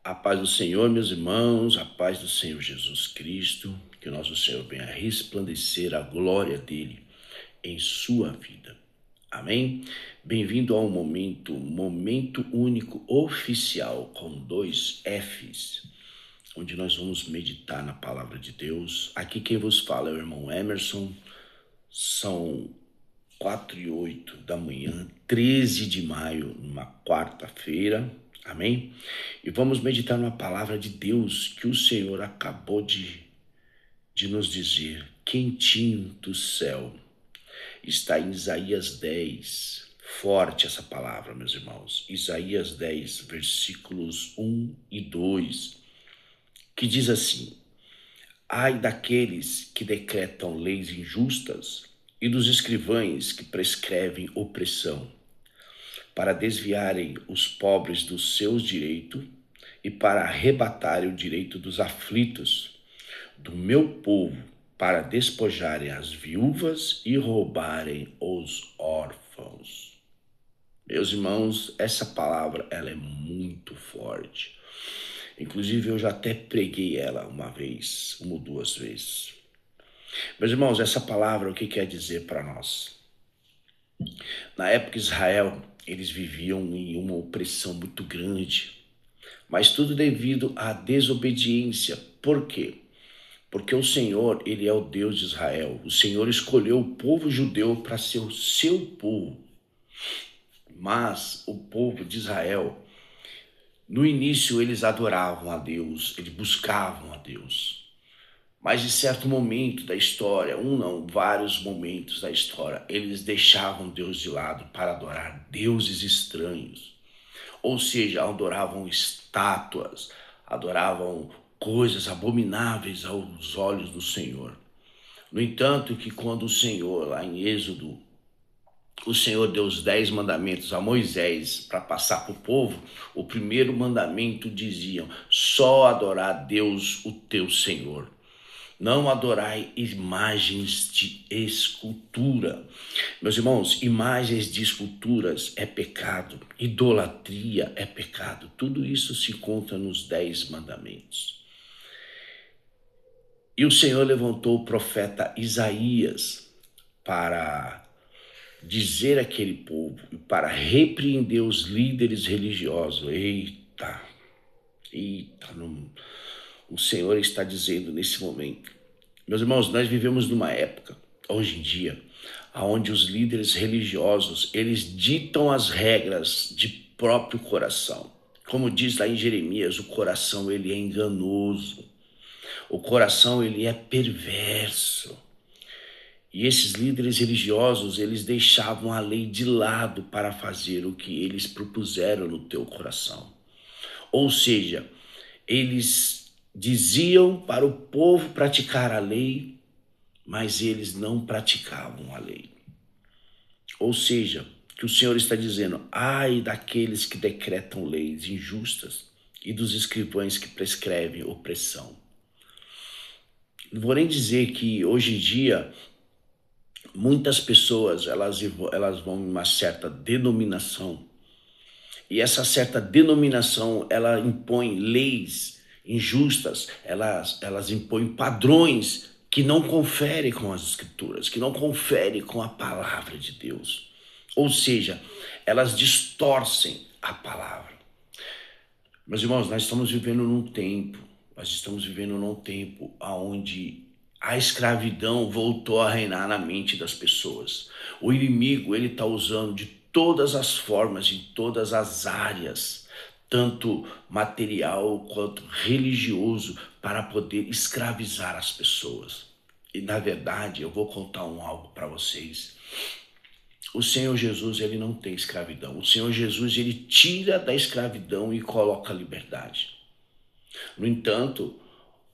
A paz do Senhor, meus irmãos, a paz do Senhor Jesus Cristo, que o nosso Senhor venha resplandecer a glória dele em sua vida. Amém? Bem-vindo ao momento único oficial com 2 Fs, onde nós vamos meditar na palavra de Deus. Aqui quem vos fala é o irmão Emerson. São 4:08 da manhã, 13 de maio, numa quarta-feira. Amém? E vamos meditar na palavra de Deus que o Senhor acabou de nos dizer, quentinho do céu. Está em Isaías 10. Forte essa palavra, meus irmãos. Isaías 10, versículos 1 e 2, que diz assim: Ai daqueles que decretam leis injustas e dos escrivães que prescrevem opressão, para desviarem os pobres dos seus direitos e para arrebatarem o direito dos aflitos, do meu povo, para despojarem as viúvas e roubarem os órfãos. Meus irmãos, essa palavra ela é muito forte. Inclusive eu já até preguei ela uma vez, uma ou duas vezes. Meus irmãos, essa palavra o que quer dizer para nós? Na época Israel, eles viviam em uma opressão muito grande, mas tudo devido à desobediência. Por quê? Porque o Senhor, ele é o Deus de Israel. O Senhor escolheu o povo judeu para ser o seu povo. Mas o povo de Israel, no início eles adoravam a Deus, eles buscavam a Deus. Mas em certo momento da história, vários momentos da história, eles deixavam Deus de lado para adorar deuses estranhos. Ou seja, adoravam estátuas, adoravam coisas abomináveis aos olhos do Senhor. No entanto, que quando o Senhor, lá em Êxodo, o Senhor deu os 10 mandamentos a Moisés para passar para o povo, o primeiro mandamento dizia: só adorar a Deus, o teu Senhor. Não adorai imagens de escultura. Meus irmãos, imagens de esculturas é pecado, idolatria é pecado. Tudo isso se encontra nos 10 mandamentos. E o Senhor levantou o profeta Isaías para dizer àquele povo, para repreender os líderes religiosos. Eita, o Senhor está dizendo nesse momento. Meus irmãos, nós vivemos numa época, hoje em dia, onde os líderes religiosos, eles ditam as regras de próprio coração. Como diz lá em Jeremias, o coração ele é enganoso. O coração ele é perverso. E esses líderes religiosos, eles deixavam a lei de lado para fazer o que eles propuseram no teu coração. Ou seja, eles diziam para o povo praticar a lei, mas eles não praticavam a lei. Ou seja, que o Senhor está dizendo: ai daqueles que decretam leis injustas e dos escrivães que prescrevem opressão. Não vou nem dizer que hoje em dia muitas pessoas elas vão em uma certa denominação, e essa certa denominação ela impõe leis injustas, elas impõem padrões que não conferem com as escrituras, que não conferem com a palavra de Deus. Ou seja, elas distorcem a palavra. Meus irmãos, nós estamos vivendo num tempo onde a escravidão voltou a reinar na mente das pessoas. O inimigo ele está usando de todas as formas, em todas as áreas, tanto material quanto religioso, para poder escravizar as pessoas. E na verdade, eu vou contar algo para vocês. O Senhor Jesus ele não tem escravidão. O Senhor Jesus ele tira da escravidão e coloca a liberdade. No entanto,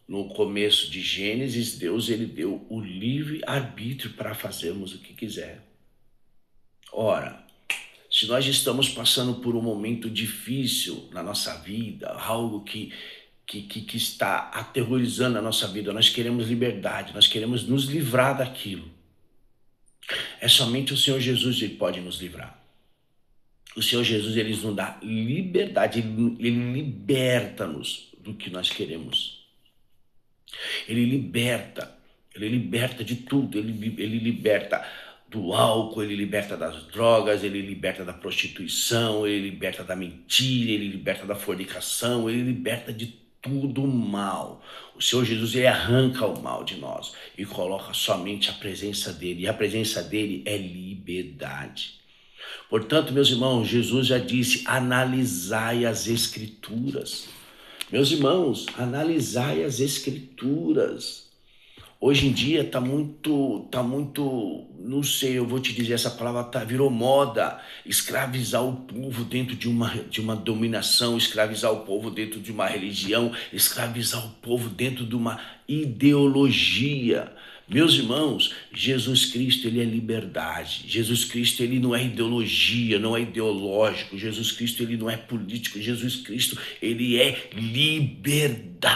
no começo de Gênesis, Deus ele deu o livre arbítrio para fazermos o que quiser. Ora, se nós estamos passando por um momento difícil na nossa vida, algo que está aterrorizando a nossa vida, nós queremos liberdade, nós queremos nos livrar daquilo. É somente o Senhor Jesus que pode nos livrar. O Senhor Jesus, ele nos dá liberdade, ele liberta-nos do que nós queremos. Ele liberta de tudo, ele liberta do álcool, ele liberta das drogas, ele liberta da prostituição, ele liberta da mentira, ele liberta da fornicação, ele liberta de tudo mal. O Senhor Jesus, ele arranca o mal de nós e coloca somente a presença dele, e a presença dele é liberdade. Portanto, meus irmãos, Jesus já disse: analisai as Escrituras. Meus irmãos, analisai as Escrituras. Hoje em dia tá muito, não sei, eu vou te dizer, essa palavra virou moda, escravizar o povo dentro de uma dominação, escravizar o povo dentro de uma religião, escravizar o povo dentro de uma ideologia. Meus irmãos, Jesus Cristo, ele é liberdade. Jesus Cristo, ele não é ideologia, não é ideológico. Jesus Cristo, ele não é político. Jesus Cristo, ele é liberdade.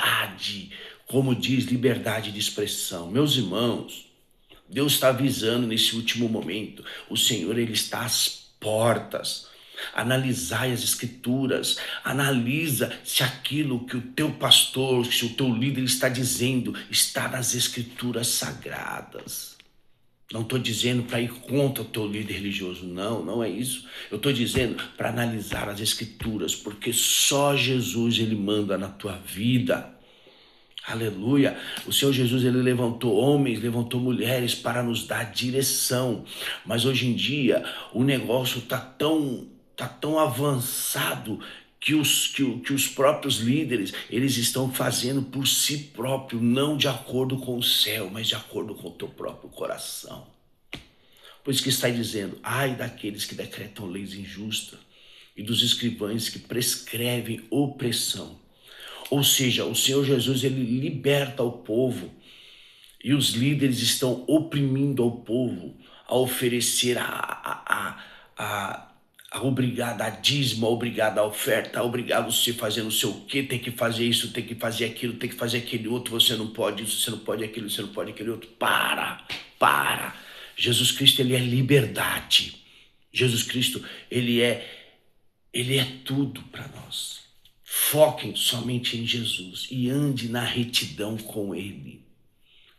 Como diz, liberdade de expressão. Meus irmãos, Deus está avisando nesse último momento. O Senhor, ele está às portas. Analisai as Escrituras, analisa se aquilo que o teu pastor, se o teu líder está dizendo, está nas Escrituras sagradas. Não estou dizendo para ir contra o teu líder religioso, não é isso. Eu estou dizendo para analisar as Escrituras, porque só Jesus, ele manda na tua vida. Aleluia. O Senhor Jesus, ele levantou homens, levantou mulheres para nos dar direção. Mas hoje em dia o negócio está tão avançado que os próprios líderes, eles estão fazendo por si próprio, não de acordo com o céu, mas de acordo com o teu próprio coração. Por isso que está dizendo: ai daqueles que decretam leis injustas e dos escrivães que prescrevem opressão. Ou seja, o Senhor Jesus, ele liberta o povo e os líderes estão oprimindo ao povo a oferecer obrigado a dízimo, obrigado a oferta, obrigado a você fazer não sei o que, tem que fazer isso, tem que fazer aquilo, tem que fazer aquele outro, você não pode isso, você não pode aquilo, você não pode aquele outro. Para. Jesus Cristo, ele é liberdade. Jesus Cristo, ele é tudo para nós. Foquem somente em Jesus e ande na retidão com ele.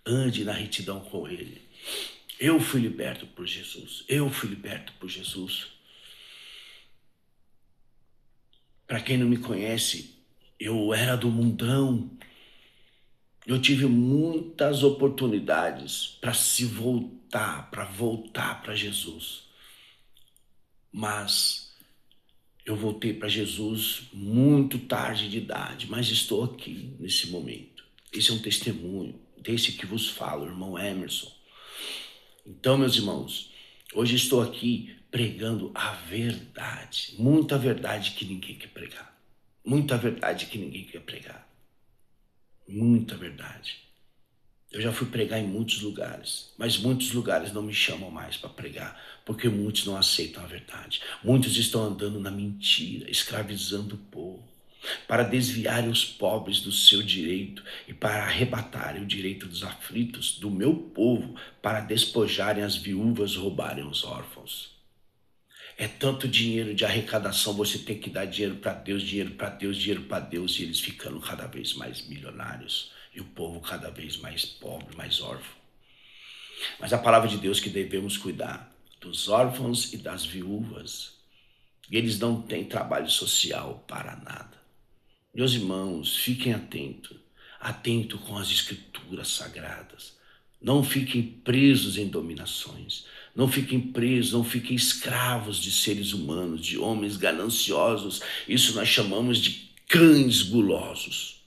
Ande na retidão com ele. Eu fui liberto por Jesus. Para quem não me conhece, eu era do mundão. Eu tive muitas oportunidades para voltar para Jesus. Mas eu voltei para Jesus muito tarde de idade, mas estou aqui nesse momento. Esse é um testemunho desse que vos falo, irmão Emerson. Então, meus irmãos, hoje estou aqui pregando a verdade, muita verdade que ninguém quer pregar. Muita verdade que ninguém quer pregar. Muita verdade. Eu já fui pregar em muitos lugares, mas muitos lugares não me chamam mais para pregar, porque muitos não aceitam a verdade. Muitos estão andando na mentira, escravizando o povo, para desviarem os pobres do seu direito e para arrebatarem o direito dos aflitos, do meu povo, para despojarem as viúvas, roubarem os órfãos. É tanto dinheiro de arrecadação, você tem que dar dinheiro para Deus, e eles ficando cada vez mais milionários. E o povo cada vez mais pobre, mais órfão. Mas a palavra de Deus que devemos cuidar dos órfãos e das viúvas. Eles não têm trabalho social para nada. Meus irmãos, fiquem atentos com as Escrituras sagradas. Não fiquem presos em dominações. Não fiquem presos, não fiquem escravos de seres humanos, de homens gananciosos. Isso nós chamamos de cães gulosos.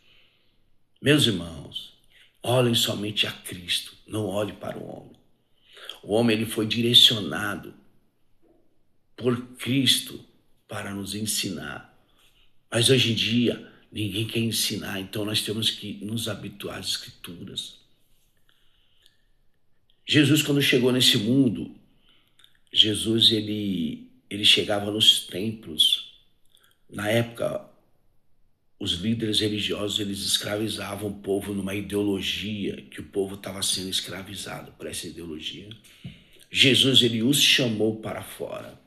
Meus irmãos, olhem somente a Cristo, não olhem para o homem. O homem, ele foi direcionado por Cristo para nos ensinar. Mas hoje em dia, ninguém quer ensinar, então nós temos que nos habituar às Escrituras. Jesus, quando chegou nesse mundo, Jesus, ele chegava nos templos. Na época, os líderes religiosos, eles escravizavam o povo numa ideologia, que o povo estava sendo escravizado por essa ideologia. Jesus, ele os chamou para fora,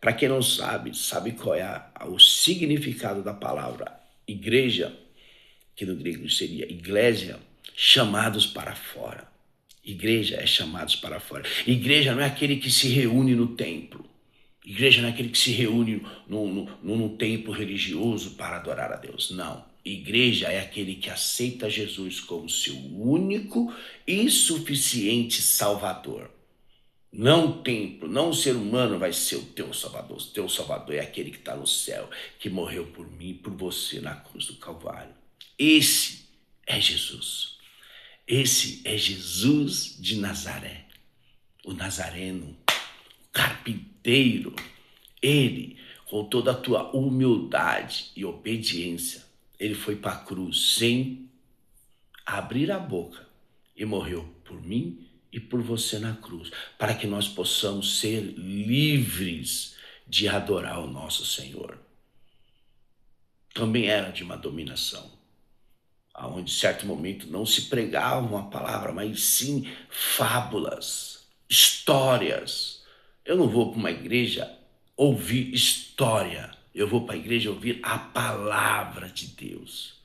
Para quem não sabe, sabe qual é o significado da palavra igreja, que no grego seria iglesia, chamados para fora. Igreja é chamados para fora. Igreja não é aquele que se reúne no templo. Igreja não é aquele que se reúne num templo religioso para adorar a Deus. Não. Igreja é aquele que aceita Jesus como seu único e suficiente Salvador. Não o templo, não o ser humano vai ser o teu Salvador. O teu Salvador é aquele que está no céu, que morreu por mim e por você na cruz do Calvário. Esse é Jesus. Esse é Jesus de Nazaré, o Nazareno, o carpinteiro. Ele, com toda a tua humildade e obediência, ele foi para a cruz sem abrir a boca e morreu por mim e por você na cruz, para que nós possamos ser livres de adorar o nosso Senhor. Também era de uma dominação, onde, em certo momento, não se pregava uma palavra, mas sim fábulas, histórias. Eu não vou para uma igreja ouvir história, eu vou para a igreja ouvir a palavra de Deus.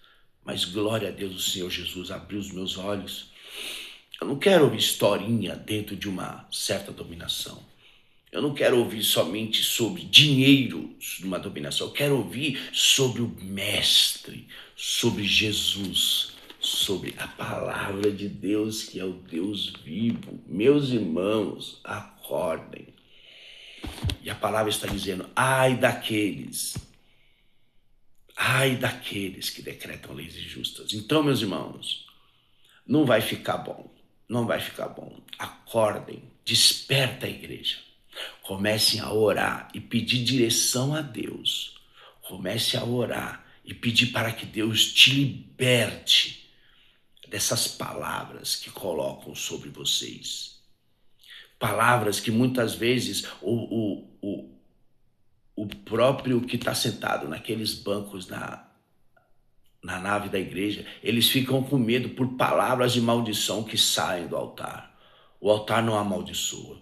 Mas glória a Deus, o Senhor Jesus abriu os meus olhos. Eu não quero ouvir historinha dentro de uma certa dominação. Eu não quero ouvir somente sobre dinheiro numa dominação. Eu quero ouvir sobre o Mestre, sobre Jesus, sobre a palavra de Deus, que é o Deus vivo. Meus irmãos, acordem. E a palavra está dizendo, ai daqueles que decretam leis injustas. Então, meus irmãos, não vai ficar bom. Não vai ficar bom. Acordem, desperta a igreja. Comecem a orar e pedir direção a Deus. Comece a orar e pedir para que Deus te liberte dessas palavras que colocam sobre vocês. Palavras que muitas vezes o próprio que está sentado naqueles bancos na nave da igreja, eles ficam com medo por palavras de maldição que saem do altar. O altar não amaldiçoa.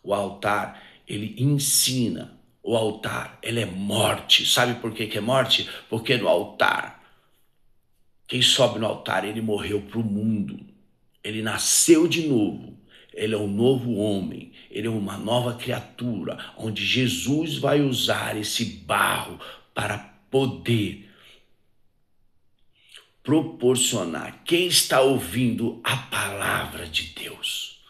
O altar, ele ensina. O altar, ele é morte. Sabe por que é morte? Porque no altar, quem sobe no altar, ele morreu para o mundo. Ele nasceu de novo. Ele é um novo homem. Ele é uma nova criatura, onde Jesus vai usar esse barro para poder proporcionar quem está ouvindo a palavra de Deus.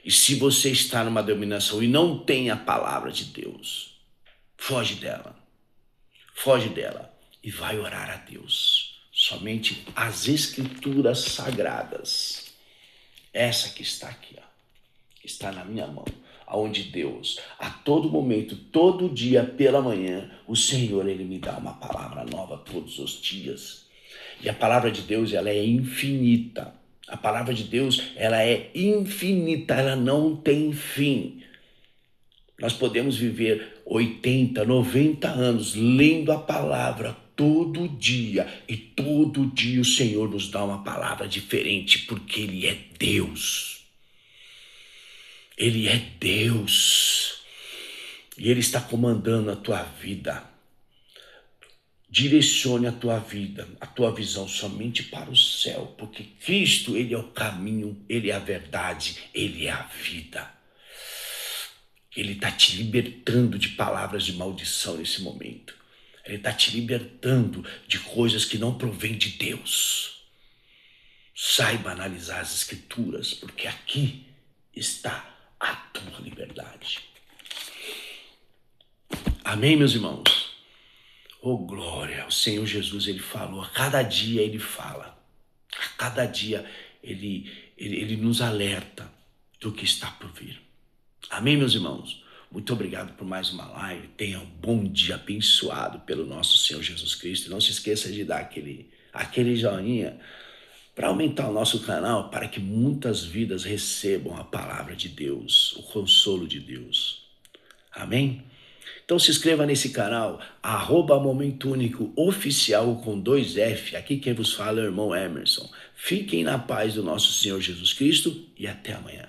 E se você está numa dominação e não tem a palavra de Deus, foge dela. Foge dela e vai orar a Deus. Somente as escrituras sagradas. Essa que está aqui, ó, está na minha mão. Onde Deus, a todo momento, todo dia pela manhã, o Senhor, ele me dá uma palavra nova todos os dias. E a palavra de Deus, ela é infinita. A palavra de Deus, ela é infinita, ela não tem fim. Nós podemos viver 80, 90 anos lendo a palavra todo dia. E todo dia o Senhor nos dá uma palavra diferente, porque Ele é Deus. Ele é Deus. E Ele está comandando a tua vida. Direcione a tua vida, a tua visão somente para o céu, porque Cristo, ele é o caminho, ele é a verdade, ele é a vida. Ele está te libertando de palavras de maldição nesse momento. Ele está te libertando de coisas que não provêm de Deus. Saiba analisar as escrituras, porque aqui está a tua liberdade. Amém, meus irmãos? Oh, glória, o Senhor Jesus, ele falou, a cada dia ele fala, a cada dia ele nos alerta do que está por vir. Amém, meus irmãos? Muito obrigado por mais uma live, tenha um bom dia abençoado pelo nosso Senhor Jesus Cristo. E não se esqueça de dar aquele joinha para aumentar o nosso canal, para que muitas vidas recebam a palavra de Deus, o consolo de Deus. Amém? Então se inscreva nesse canal, @Momento Único Oficial com 2F. Aqui quem vos fala é o irmão Emerson. Fiquem na paz do nosso Senhor Jesus Cristo e até amanhã.